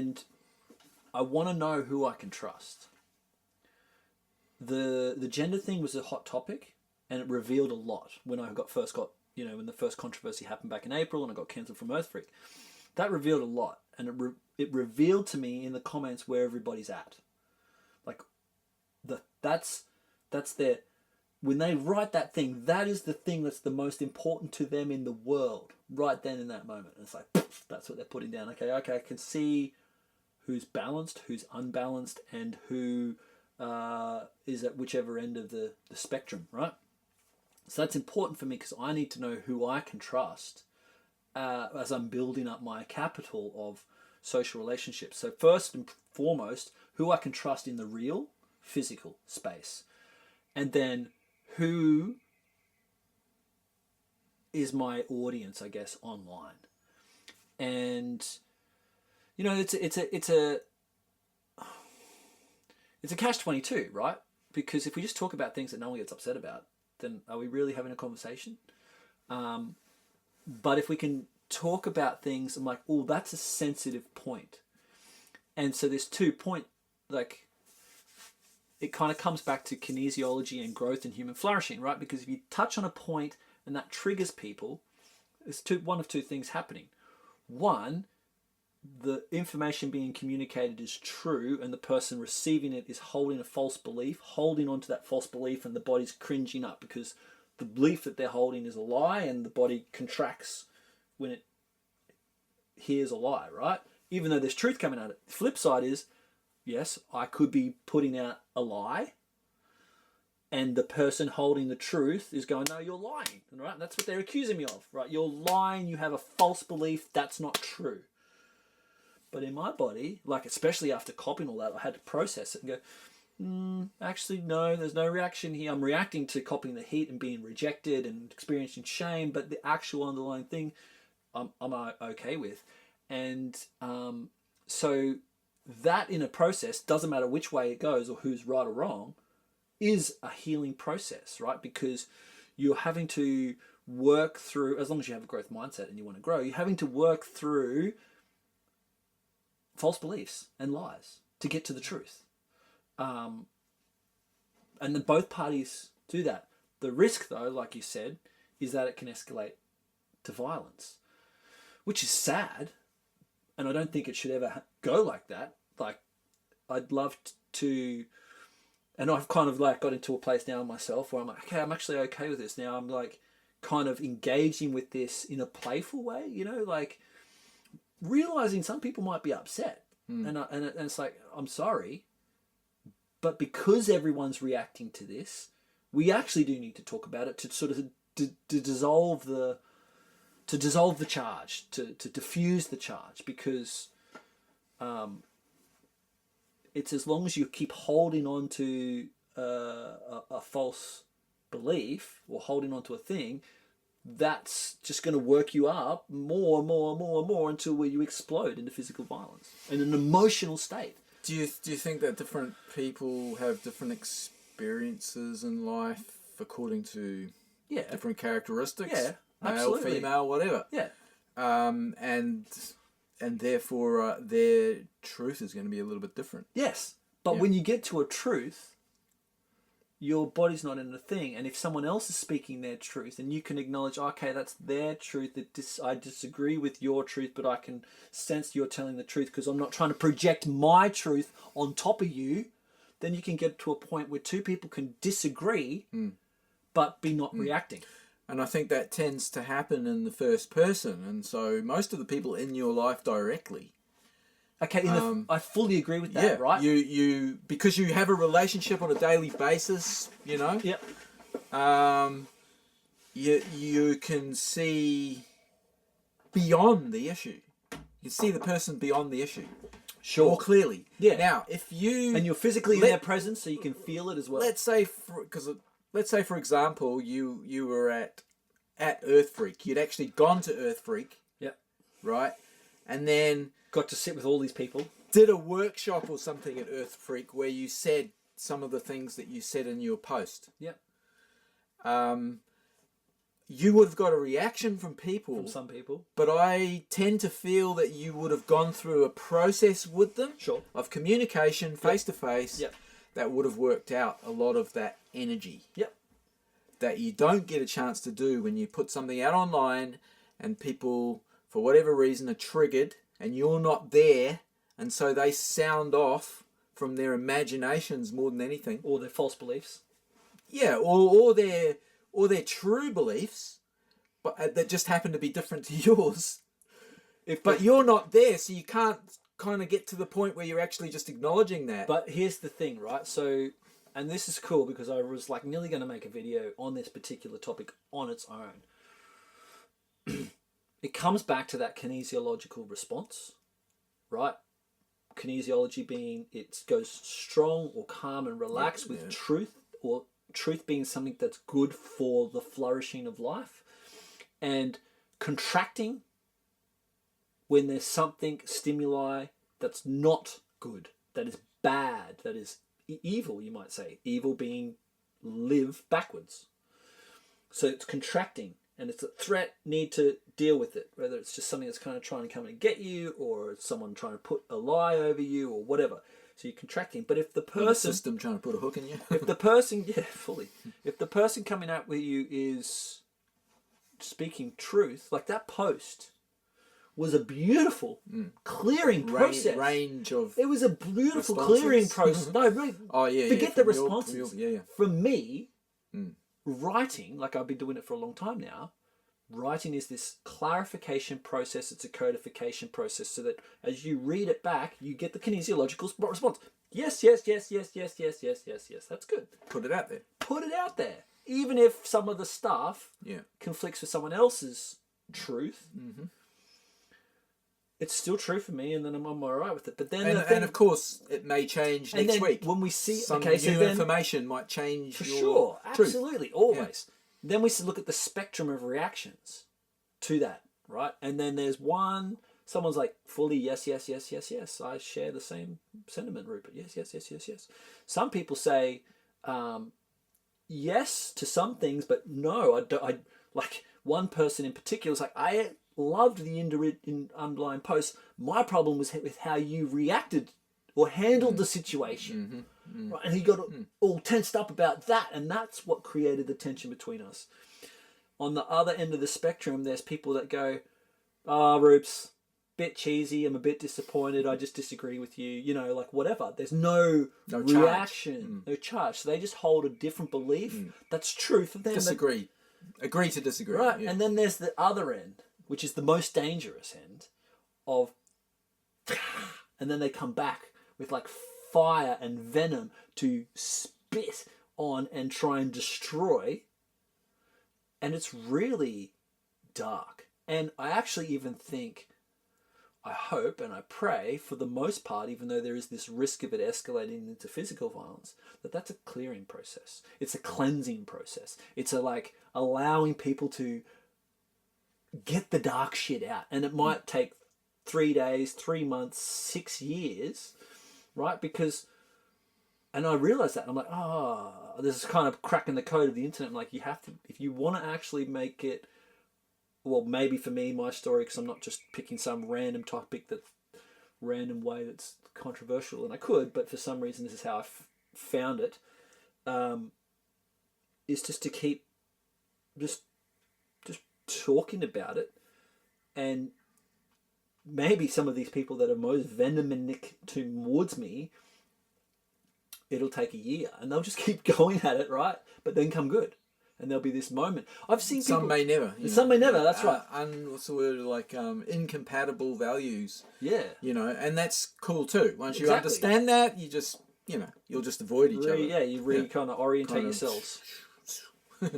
And I want to know who I can trust. The gender thing was a hot topic, and it revealed a lot when when the first controversy happened back in April and I got cancelled from Earth Freak. That revealed a lot, and it revealed to me in the comments where everybody's at. Like, that's their, when they write that thing, that is the thing that's the most important to them in the world, right then in that moment. And it's like, poof, that's what they're putting down. Okay, I can see who's balanced, who's unbalanced, and who is at whichever end of the spectrum, right? So that's important for me because I need to know who I can trust as I'm building up my capital of social relationships. So first and foremost, who I can trust in the real physical space. And then who is my audience, I guess, online. And, it's a catch-22, right? Because if we just talk about things that no one gets upset about, then are we really having a conversation? But if we can talk about things, I'm like, oh, that's a sensitive point. And so there's 2 points, like, it kind of comes back to kinesiology and growth and human flourishing, right? Because if you touch on a point and that triggers people, there's one of two things happening. One, the information being communicated is true and the person receiving it is holding a false belief, holding on to that false belief, and the body's cringing up because the belief that they're holding is a lie, and the body contracts when it hears a lie, right? Even though there's truth coming out of it. The flip side is, yes, I could be putting out a lie, and the person holding the truth is going, no, you're lying, right? That's what they're accusing me of, right? You're lying, you have a false belief, that's not true. But in my body, like especially after copying all that, I had to process it and go, actually, no, there's no reaction here. I'm reacting to copying the heat and being rejected and experiencing shame, but the actual underlying thing I'm okay with. And so that in a process, doesn't matter which way it goes or who's right or wrong, is a healing process, right? Because you're having to work through, as long as you have a growth mindset and you want to grow, you're having to work through false beliefs and lies to get to the truth. And then both parties do that. The risk, though, like you said, is that it can escalate to violence, which is sad. And I don't think it should ever go like that. Like, I'd love to, and I've kind of like got into a place now myself where I'm like, okay, I'm actually okay with this now. I'm like kind of engaging with this in a playful way, like realizing some people might be upset. And it's like, I'm sorry, but because everyone's reacting to this, we actually do need to talk about it to sort of to dissolve the charge, to diffuse the charge, because it's as long as you keep holding on to a false belief or holding on to a thing, that's just going to work you up more and more and more and more until where you explode into physical violence in an emotional state. Do you think that different people have different experiences in life according to different characteristics? Yeah, male, absolutely. female, whatever. Yeah. And therefore their truth is going to be a little bit different. Yes, but when you get to a truth, your body's not in the thing, and if someone else is speaking their truth, and you can acknowledge, okay, that's their truth, I disagree with your truth, but I can sense you're telling the truth because I'm not trying to project my truth on top of you, then you can get to a point where two people can disagree, but be not reacting. And I think that tends to happen in the first person, and so most of the people in your life directly. Okay, I fully agree with that, right? You because you have a relationship on a daily basis, Yep. You can see beyond the issue. You can see the person beyond the issue. Sure. More clearly. Yeah. Now, if you... And you're physically in their presence, so you can feel it as well. Let's say, for example, you were at Earth Freak. You'd actually gone to Earth Freak. Yep. Right? And then... got to sit with all these people. Did a workshop or something at Earth Freak where you said some of the things that you said in your post. Yep. you would have got a reaction from people. From some people. But I tend to feel that you would have gone through a process with them. Sure. Of communication, face to face. Yep. That would have worked out a lot of that energy. Yep. That you don't get a chance to do when you put something out online and people, for whatever reason, are triggered and you're not there, and so they sound off from their imaginations more than anything. Or their false beliefs. Yeah, or their true beliefs, but that just happen to be different to yours. But you're not there, so you can't kind of get to the point where you're actually just acknowledging that. But here's the thing, right? So, and this is cool because I was like nearly going to make a video on this particular topic on its own. It comes back to that kinesiological response, right? Kinesiology being it goes strong or calm and relaxed with truth, or truth being something that's good for the flourishing of life, and contracting when there's something, stimuli, that's not good, that is bad, that is evil, you might say. Evil being live backwards. So it's contracting, and it's a threat, need to deal with it, whether it's just something that's kind of trying to come and get you, or it's someone trying to put a lie over you, or whatever. So you're contracting. But if the person... Or the system trying to put a hook in you. If the person... Yeah, fully. If the person coming out with you is speaking truth, like that post was a beautiful clearing process. Range of It was a beautiful responses. clearing process. No, really, forget the responses. For me, writing, like I've been doing it for a long time now, writing is this clarification process. It's a codification process, so that as you read it back, you get the kinesiological response. Yes, yes, yes, yes, yes, yes, yes, yes, yes. That's good. Put it out there. Put it out there. Even if some of the stuff conflicts with someone else's truth, it's still true for me, and then I'm all right with it. But then, and of course, it may change next week. When we see some new information might change. For your sure, truth. absolutely, always. Yeah. Then we look at the spectrum of reactions to that, right? And then there's someone's like fully yes, yes, yes, yes, yes. I share the same sentiment, Rupert. Yes, yes, yes, yes, yes. Some people say yes to some things, but no, I don't. I like one person in particular was like, I loved the underlying post. My problem was with how you reacted or handled the situation. Right? And he got all tensed up about that, and that's what created the tension between us. On the other end of the spectrum, there's people that go, Roops, bit cheesy, I'm a bit disappointed, I just disagree with you, you know, like whatever. There's no reaction, no charge. So they just hold a different belief that's true for them. Disagree. Agree to disagree. Right, and then there's the other end, which is the most dangerous end of, and then they come back with like fire and venom to spit on and try and destroy, and it's really dark. And I actually even think, I hope and I pray for the most part, even though there is this risk of it escalating into physical violence, that's a clearing process. It's a cleansing process. It's a like allowing people to get the dark shit out. And it might take 3 days, 3 months, 6 years, right? Because, and I realized that, and I'm like, this is kind of cracking the code of the internet. I'm like, you have to, if you want to actually make it, well, maybe for me, my story, because I'm not just picking some random topic random way that's controversial, and I could, but for some reason this is how I found it, is just to keep just talking about it, and maybe some of these people that are most venominic towards me, it'll take a year, and they'll just keep going at it, right? But then come good. And there'll be this moment. I've seen people... Some may never. Some may never, that's right. What's the word? Like, incompatible values. Yeah. You know, and that's cool too. Once you understand that, you just, you'll just avoid each other. Yeah, you kind of orientate yourselves. Yeah.